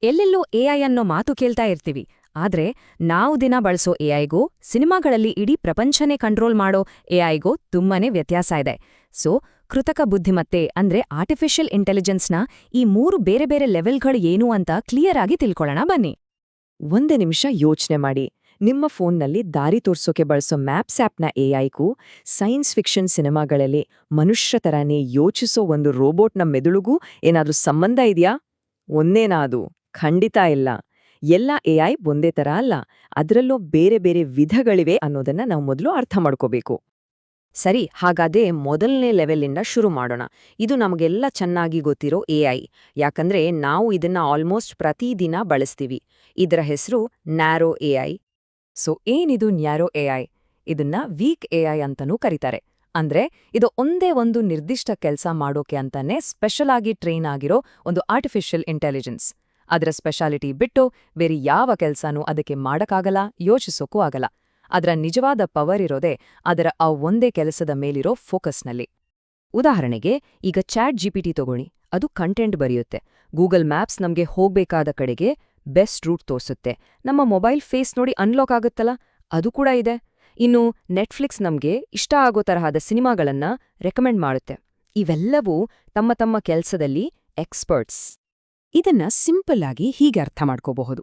ಎಲ್ಲೆಲ್ಲೋ ಎಐ ಅನ್ನೋ ಮಾತು ಕೇಳ್ತಾ ಇರ್ತೀವಿ. ಆದ್ರೆ ನಾವು ದಿನ ಬಳಸೋ ಎಐಗೂ ಸಿನಿಮಾಗಳಲ್ಲಿ ಇಡೀ ಪ್ರಪಂಚನೇ ಕಂಟ್ರೋಲ್ ಮಾಡೋ ಎಐಗೂ ತುಂಬಾನೇ ವ್ಯತ್ಯಾಸ ಇದೆ. ಸೊ ಕೃತಕ ಬುದ್ಧಿಮತ್ತೆ ಅಂದ್ರೆ ಆರ್ಟಿಫಿಷಿಯಲ್ ಇಂಟೆಲಿಜೆನ್ಸ್ನ ಈ ಮೂರು ಬೇರೆ ಬೇರೆ ಲೆವೆಲ್ಗಳು ಏನು ಅಂತ ಕ್ಲಿಯರ್ ಆಗಿ ತಿಳ್ಕೊಳ್ಳೋಣ ಬನ್ನಿ. ಒಂದೇ ನಿಮಿಷ ಯೋಚನೆ ಮಾಡಿ. ನಿಮ್ಮ ಫೋನ್ನಲ್ಲಿ ದಾರಿ ತೋರ್ಸೋಕೆ ಬಳಸೋ ಮ್ಯಾಪ್ಸ್ ಆ್ಯಪ್ನ ಎಐಗೂ ಸೈನ್ಸ್ ಫಿಕ್ಷನ್ ಸಿನಿಮಾಗಳಲ್ಲಿ ಮನುಷ್ಯ ಥರನೇ ಯೋಚಿಸೋ ಒಂದು ರೋಬೋಟ್ನ ಮೆದುಳುಗೂ ಏನಾದ್ರೂ ಸಂಬಂಧ ಇದೆಯಾ? ಒಂದೇನಾ ಅದು? ಖಂಡಿತ ಇಲ್ಲ. ಎಲ್ಲ ಎಐ ಒಂದೇ ಥರ ಅಲ್ಲ, ಅದರಲ್ಲೂ ಬೇರೆ ಬೇರೆ ವಿಧಗಳಿವೆ ಅನ್ನೋದನ್ನ ನಾವು ಮೊದಲು ಅರ್ಥ ಮಾಡ್ಕೋಬೇಕು. ಸರಿ, ಹಾಗಾದ್ರೆ ಮೊದಲನೇ ಲೆವೆಲಿಂದ ಶುರು ಮಾಡೋಣ. ಇದು ನಮಗೆಲ್ಲ ಚೆನ್ನಾಗಿ ಗೊತ್ತಿರೋ ಎಐ, ಯಾಕಂದ್ರೆ ನಾವು ಇದನ್ನ ಆಲ್ಮೋಸ್ಟ್ ಪ್ರತಿದಿನ ಬಳಸ್ತೀವಿ. ಇದರ ಹೆಸರು ನ್ಯಾರೋ ಎಐ. ಸೊ ಏನಿದು ನ್ಯಾರೋ ಎಐ? ಇದನ್ನ ವೀಕ್ ಎಐ ಅಂತನೂ ಕರೀತಾರೆ. ಅಂದ್ರೆ ಇದು ಒಂದೇ ಒಂದು ನಿರ್ದಿಷ್ಟ ಕೆಲಸ ಮಾಡೋಕೆ ಅಂತಾನೆ ಸ್ಪೆಷಲ್ ಆಗಿ ಟ್ರೈನ್ ಆಗಿರೋ ಒಂದು ಆರ್ಟಿಫಿಷಿಯಲ್ ಇಂಟೆಲಿಜೆನ್ಸ್. ಅದರ ಸ್ಪೆಷಾಲಿಟಿ ಬಿಟ್ಟು ಬೇರೆ ಯಾವ ಕೆಲ್ಸನೂ ಅದಕ್ಕೆ ಮಾಡಕ್ಕಾಗಲ್ಲ, ಯೋಚಿಸೋಕೂ ಆಗಲ್ಲ. ಅದರ ನಿಜವಾದ ಪವರ್ ಇರೋದೇ ಅದರ ಆ ಒಂದೇ ಕೆಲಸದ ಮೇಲಿರೋ ಫೋಕಸ್ನಲ್ಲಿ. ಉದಾಹರಣೆಗೆ, ಈಗ ಚಾಟ್ ಜಿಪಿಟಿ ತಗೊಳ್ಳಿ. ಅದು ಕಂಟೆಂಟ್ ಬರೆಯುತ್ತೆ. ಗೂಗಲ್ ಮ್ಯಾಪ್ಸ್ ನಮ್ಗೆ ಹೋಗ್ಬೇಕಾದ ಕಡೆಗೆ ಬೆಸ್ಟ್ ರೂಟ್ ತೋರಿಸುತ್ತೆ. ನಮ್ಮ ಮೊಬೈಲ್ ಫೇಸ್ ನೋಡಿ ಅನ್ಲಾಕ್ ಆಗುತ್ತಲ್ಲ, ಅದು ಕೂಡ ಇದೆ. ಇನ್ನು ನೆಟ್ಫ್ಲಿಕ್ಸ್ ನಮ್ಗೆ ಇಷ್ಟ ಆಗೋ ತರಹದ ಸಿನಿಮಾಗಳನ್ನ ರೆಕಮೆಂಡ್ ಮಾಡುತ್ತೆ. ಇವೆಲ್ಲವೂ ತಮ್ಮ ತಮ್ಮ ಕೆಲ್ಸದಲ್ಲಿ ಎಕ್ಸ್ಪರ್ಟ್ಸ್. ಇದನ್ನ ಸಿಂಪಲ್ ಆಗಿ ಹೀಗೆ ಅರ್ಥ ಮಾಡ್ಕೋಬಹುದು.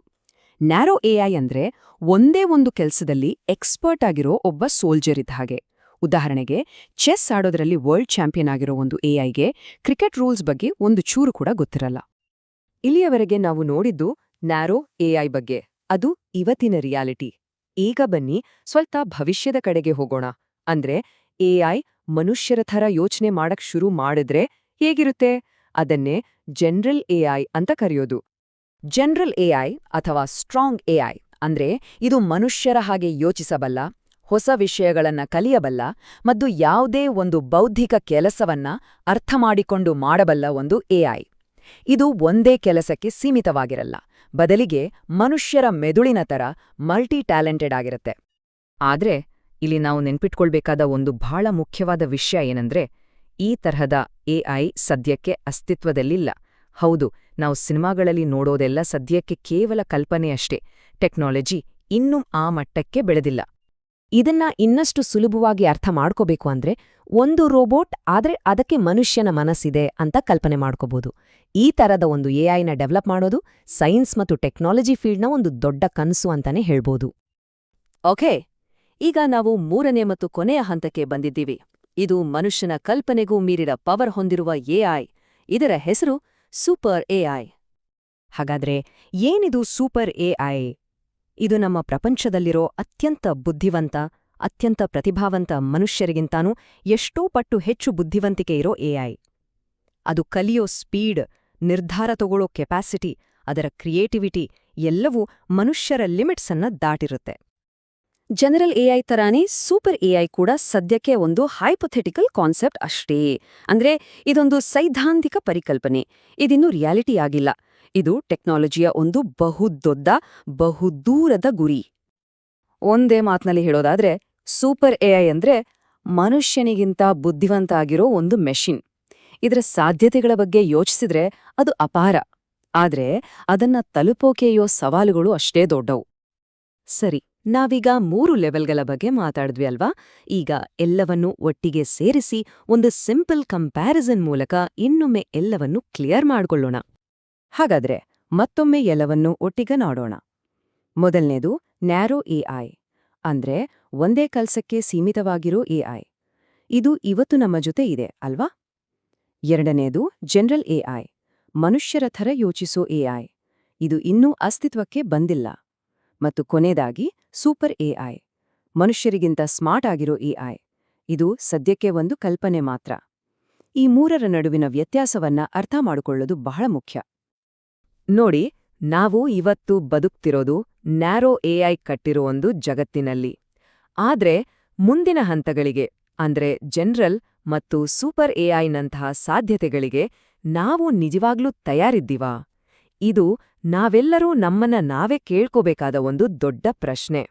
ನ್ಯಾರೋ ಎಐ ಅಂದ್ರೆ ಒಂದೇ ಒಂದು ಕೆಲ್ಸದಲ್ಲಿ ಎಕ್ಸ್ಪರ್ಟ್ ಆಗಿರೋ ಒಬ್ಬ ಸೋಲ್ಜರ್ ಇದ್ದ ಹಾಗೆ. ಉದಾಹರಣೆಗೆ, ಚೆಸ್ ಆಡೋದ್ರಲ್ಲಿ ವರ್ಲ್ಡ್ ಚಾಂಪಿಯನ್ ಆಗಿರೋ ಒಂದು ಎಐಗೆ ಕ್ರಿಕೆಟ್ ರೂಲ್ಸ್ ಬಗ್ಗೆ ಒಂದು ಚೂರು ಕೂಡ ಗೊತ್ತಿರಲ್ಲ. ಇಲ್ಲಿಯವರೆಗೆ ನಾವು ನೋಡಿದ್ದು ನ್ಯಾರೋ ಎಐ ಬಗ್ಗೆ. ಅದು ಇವತ್ತಿನ ರಿಯಾಲಿಟಿ. ಈಗ ಬನ್ನಿ ಸ್ವಲ್ಪ ಭವಿಷ್ಯದ ಕಡೆಗೆ ಹೋಗೋಣ. ಅಂದ್ರೆ ಎಐ ಮನುಷ್ಯರ ಥರ ಯೋಚನೆ ಮಾಡಕ್ ಶುರು ಮಾಡಿದ್ರೆ ಹೇಗಿರುತ್ತೆ? ಅದನ್ನೇ ಜನರಲ್ ಎಐ ಅಂತ ಕರೆಯೋದು. ಜನರಲ್ ಎಐ ಅಥವಾ ಸ್ಟ್ರಾಂಗ್ ಎಐ ಅಂದ್ರೆ ಇದು ಮನುಷ್ಯರ ಹಾಗೆ ಯೋಚಿಸಬಲ್ಲ, ಹೊಸ ವಿಷಯಗಳನ್ನ ಕಲಿಯಬಲ್ಲ ಮತ್ತು ಯಾವುದೇ ಒಂದು ಬೌದ್ಧಿಕ ಕೆಲಸವನ್ನ ಅರ್ಥಮಾಡಿಕೊಂಡು ಮಾಡಬಲ್ಲ ಒಂದು ಎಐ. ಇದು ಒಂದೇ ಕೆಲಸಕ್ಕೆ ಸೀಮಿತವಾಗಿರಲ್ಲ, ಬದಲಿಗೆ ಮನುಷ್ಯರ ಮೆದುಳಿನ ಥರ ಮಲ್ಟಿ ಟ್ಯಾಲೆಂಟೆಡ್ ಆಗಿರುತ್ತೆ. ಆದ್ರೆ ಇಲ್ಲಿ ನಾವು ನೆನ್ಪಿಟ್ಕೊಳ್ಬೇಕಾದ ಒಂದು ಬಹಳ ಮುಖ್ಯವಾದ ವಿಷಯ ಏನಂದ್ರೆ, ಈ ತರಹದ ಎಐ ಸದ್ಯಕ್ಕೆ ಅಸ್ತಿತ್ವದಲ್ಲಿಲ್ಲ. ಹೌದು, ನಾವು ಸಿನಿಮಾಗಳಲ್ಲಿ ನೋಡೋದೆಲ್ಲ ಸದ್ಯಕ್ಕೆ ಕೇವಲ ಕಲ್ಪನೆಯಷ್ಟೇ. ಟೆಕ್ನಾಲಜಿ ಇನ್ನೂ ಆ ಮಟ್ಟಕ್ಕೆ ಬೆಳೆದಿಲ್ಲ. ಇದನ್ನ ಇನ್ನಷ್ಟು ಸುಲಭವಾಗಿ ಅರ್ಥ ಮಾಡ್ಕೋಬೇಕು ಅಂದ್ರೆ ಒಂದು ರೋಬೋಟ್ ಆದ್ರೆ ಅದಕ್ಕೆ ಮನುಷ್ಯನ ಮನಸ್ಸಿದೆ ಅಂತ ಕಲ್ಪನೆ ಮಾಡ್ಕೋಬಹುದು. ಈ ತರದ ಒಂದು ಎಐನ ಡೆವಲಪ್ ಮಾಡೋದು ಸೈನ್ಸ್ ಮತ್ತು ಟೆಕ್ನಾಲಜಿ ಫೀಲ್ಡ್ನ ಒಂದು ದೊಡ್ಡ ಕನಸು ಅಂತಾನೆ ಹೇಳ್ಬೋದು. ಓಕೆ, ಈಗ ನಾವು ಮೂರನೇ ಮತ್ತು ಕೊನೆಯ ಹಂತಕ್ಕೆ ಬಂದಿದ್ದೀವಿ. ಇದು ಮನುಷ್ಯನ ಕಲ್ಪನೆಗೂ ಮೀರಿದ ಪವರ್ ಹೊಂದಿರುವ ಎಐ. ಇದರ ಹೆಸರು ಸೂಪರ್ ಎಐ. ಹಾಗಾದ್ರೆ ಏನಿದು ಸೂಪರ್ ಎಐ? ಇದು ನಮ್ಮ ಪ್ರಪಂಚದಲ್ಲಿರೋ ಅತ್ಯಂತ ಬುದ್ಧಿವಂತ, ಅತ್ಯಂತ ಪ್ರತಿಭಾವಂತ ಮನುಷ್ಯರಿಗಿಂತಾನೂ ಎಷ್ಟೋ ಪಟ್ಟು ಹೆಚ್ಚು ಬುದ್ಧಿವಂತಿಕೆ ಇರೋ ಎಐ. ಅದು ಕಲಿಯೋ ಸ್ಪೀಡ್, ನಿರ್ಧಾರ ತಗೊಳ್ಳೋ ಕೆಪಾಸಿಟಿ, ಅದರ ಕ್ರಿಯೇಟಿವಿಟಿ ಎಲ್ಲವೂ ಮನುಷ್ಯರ ಲಿಮಿಟ್ಸನ್ನ ದಾಟಿರುತ್ತೆ. ಜನರಲ್ ಎಐ ತರಾನೇ ಸೂಪರ್ ಎಐ ಕೂಡ ಸದ್ಯಕ್ಕೆ ಒಂದು ಹೈಪೊಥೆಟಿಕಲ್ ಕಾನ್ಸೆಪ್ಟ್ ಅಷ್ಟೇ. ಅಂದ್ರೆ ಇದೊಂದು ಸೈದ್ಧಾಂತಿಕ ಪರಿಕಲ್ಪನೆ. ಇದಿನ್ನೂ ರಿಯಾಲಿಟಿ ಆಗಿಲ್ಲ. ಇದು ಟೆಕ್ನಾಲಜಿಯ ಒಂದು ಬಹುದೊಡ್ಡ, ಬಹುದೂರದ ಗುರಿ. ಒಂದೇ ಮಾತಿನಲ್ಲಿ ಹೇಳೋದಾದ್ರೆ, ಸೂಪರ್ ಎಐ ಅಂದ್ರೆ ಮನುಷ್ಯನಿಗಿಂತ ಬುದ್ಧಿವಂತ ಆಗಿರೋ ಒಂದು ಮೆಷಿನ್. ಇದರ ಸಾಧ್ಯತೆಗಳ ಬಗ್ಗೆ ಯೋಚಿಸಿದ್ರೆ ಅದು ಅಪಾರ. ಆದ್ರೆ ಅದನ್ನ ತಲುಪೋಕೆಯೋ ಸವಾಲುಗಳು ಅಷ್ಟೇ ದೊಡ್ಡವು. ಸರಿ, ನಾವೀಗ 3 ಲೆವೆಲ್ಗಳ ಬಗ್ಗೆ ಮಾತಾಡಿದ್ವಿ ಅಲ್ವಾ? ಈಗ ಎಲ್ಲವನ್ನೂ ಒಟ್ಟಿಗೆ ಸೇರಿಸಿ ಒಂದು ಸಿಂಪಲ್ ಕಂಪ್ಯಾರಿಸನ್ ಮೂಲಕ ಇನ್ನೊಮ್ಮೆ ಎಲ್ಲವನ್ನೂ ಕ್ಲಿಯರ್ ಮಾಡ್ಕೊಳ್ಳೋಣ. ಹಾಗಾದ್ರೆ ಮತ್ತೊಮ್ಮೆ ಎಲ್ಲವನ್ನೂ ಒಟ್ಟಿಗೆ ನೋಡೋಣ. ಮೊದಲನೇದು ನ್ಯಾರೋ ಎಐ, ಅಂದ್ರೆ ಒಂದೇ ಕೆಲ್ಸಕ್ಕೆ ಸೀಮಿತವಾಗಿರೋ ಎಐ. ಇದು ಇವತ್ತು ನಮ್ಮ ಜೊತೆ ಇದೆ ಅಲ್ವಾ? ಎರಡನೇದು ಜನರಲ್ ಎಐ, ಮನುಷ್ಯರ ಥರ ಯೋಚಿಸೋ ಎಐ. ಇದು ಇನ್ನೂ ಅಸ್ತಿತ್ವಕ್ಕೆ ಬಂದಿಲ್ಲ. ಮತ್ತು ಕೊನೆಯದಾಗಿ ಸೂಪರ್ ಎಐ, ಮನುಷ್ಯರಿಗಿಂತ ಸ್ಮಾರ್ಟ್ ಆಗಿರೋ ಎಐ. ಇದು ಸದ್ಯಕ್ಕೆ ಒಂದು ಕಲ್ಪನೆ ಮಾತ್ರ. ಈ ಮೂರರ ನಡುವಿನ ವ್ಯತ್ಯಾಸವನ್ನ ಅರ್ಥ ಮಾಡಿಕೊಳ್ಳೋದು ಬಹಳ ಮುಖ್ಯ. ನೋಡಿ, ನಾವು ಇವತ್ತು ಬದುಕ್ತಿರೋದು ನ್ಯಾರೋ ಎಐ ಕಟ್ಟಿರೋ ಒಂದು ಜಗತ್ತಿನಲ್ಲಿ. ಆದ್ರೆ ಮುಂದಿನ ಹಂತಗಳಿಗೆ ಅಂದ್ರೆ ಜನರಲ್ ಮತ್ತು ಸೂಪರ್ ಎಐನಂತಹ ಸಾಧ್ಯತೆಗಳಿಗೆ ನಾವು ನಿಜವಾಗ್ಲೂ ತಯಾರಿದ್ದೀವಾ? ಇದು ನಾವೆಲ್ಲರೂ ನಮ್ಮನ್ನ ನಾವೇ ಕೇಳ್ಕೋಬೇಕಾದ ಒಂದು ದೊಡ್ಡ ಪ್ರಶ್ನೆ.